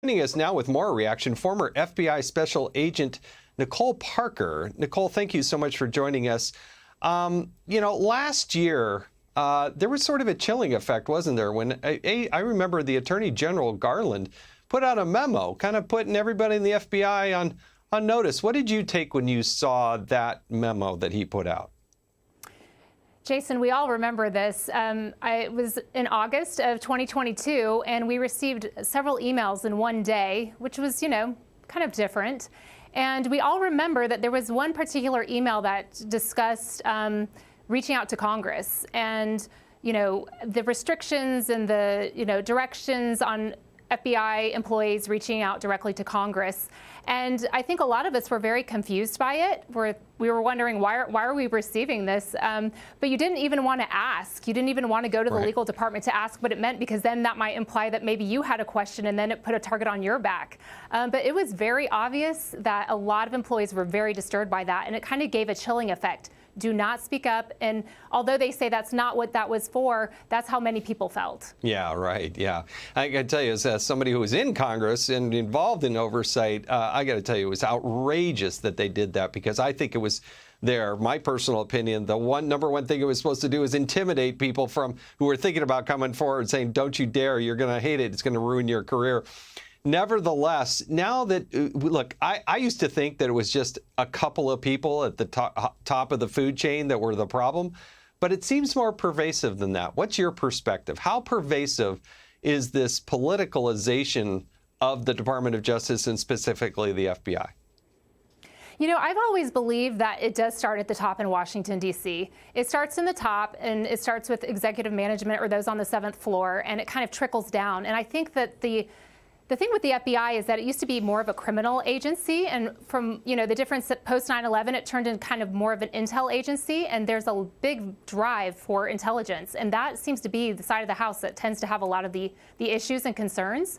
Joining us now with more reaction, former FBI Special Agent Nicole Parker. Nicole, thank you so much for joining us. Last year, there was sort of a chilling effect, wasn't there? When I remember the Attorney General Garland put out a memo, kind of putting everybody in the FBI on notice. What did you take when you saw that memo that he put out? Jason, we all remember this. It was in August of 2022, and we received several emails in one day, which was, kind of different. And we all remember that there was one particular email that discussed reaching out to Congress and, the restrictions and the, directions on FBI employees reaching out directly to Congress. And I think a lot of us were very confused by it. We were wondering, why are we receiving this? But you didn't even want to ask. You didn't even want to go to the legal department to ask what it meant, because then that might imply that maybe you had a question and then it put a target on your back. But it was very obvious that a lot of employees were very disturbed by that, and it kind of gave a chilling effect. Do not speak up. And although they say that's not what that was for, that's how many people felt. Yeah, right. Yeah. I got to tell you, as somebody who was in Congress and involved in oversight, I got to tell you, it was outrageous that they did that, because I think it was my personal opinion, the number one thing it was supposed to do is intimidate people who were thinking about coming forward, saying, don't you dare, you're going to hate it, it's going to ruin your career. Nevertheless, now that, look, I used to think that it was just a couple of people at the top of the food chain that were the problem, but it seems more pervasive than that. What's your perspective? How pervasive is this politicalization of the Department of Justice and specifically the FBI? I've always believed that it does start at the top in Washington, D.C. It starts in the top, and it starts with executive management or those on the 7th floor, and it kind of trickles down. And I think that the thing with the FBI is that it used to be more of a criminal agency, and from the difference that post 9/11, it turned into kind of more of an intel agency, and there's a big drive for intelligence, and that seems to be the side of the house that tends to have a lot of the issues and concerns.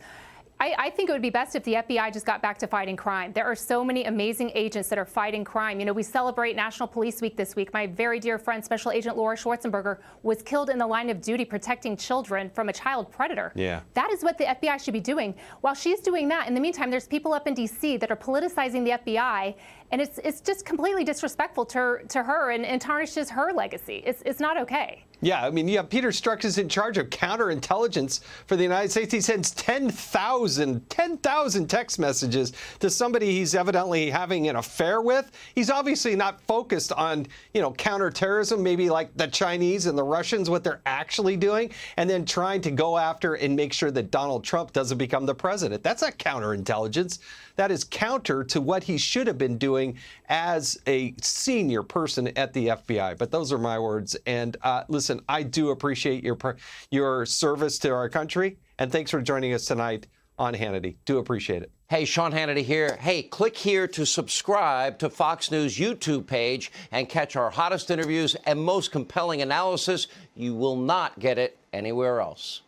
I think it would be best if the FBI just got back to fighting crime. There are so many amazing agents that are fighting crime. We celebrate National Police Week this week. My very dear friend, Special Agent Laura Schwarzenberger, was killed in the line of duty protecting children from a child predator. Yeah. That is what the FBI should be doing. While she's doing that, in the meantime, there's people up in D.C. that are politicizing the FBI, and it's just completely disrespectful to her and tarnishes her legacy. It's not okay. Yeah, I mean, you have Peter Strzok is in charge of counterintelligence for the United States. He sends 10,000 text messages to somebody he's evidently having an affair with. He's obviously not focused on, counterterrorism, maybe like the Chinese and the Russians, what they're actually doing, and then trying to go after and make sure that Donald Trump doesn't become the president. That's not counterintelligence. That is counter to what he should have been doing as a senior person at the FBI. But those are my words. And listen, I do appreciate your service to our country. And thanks for joining us tonight on Hannity. Do appreciate it. Hey, Sean Hannity here. Hey, click here to subscribe to Fox News YouTube page and catch our hottest interviews and most compelling analysis. You will not get it anywhere else.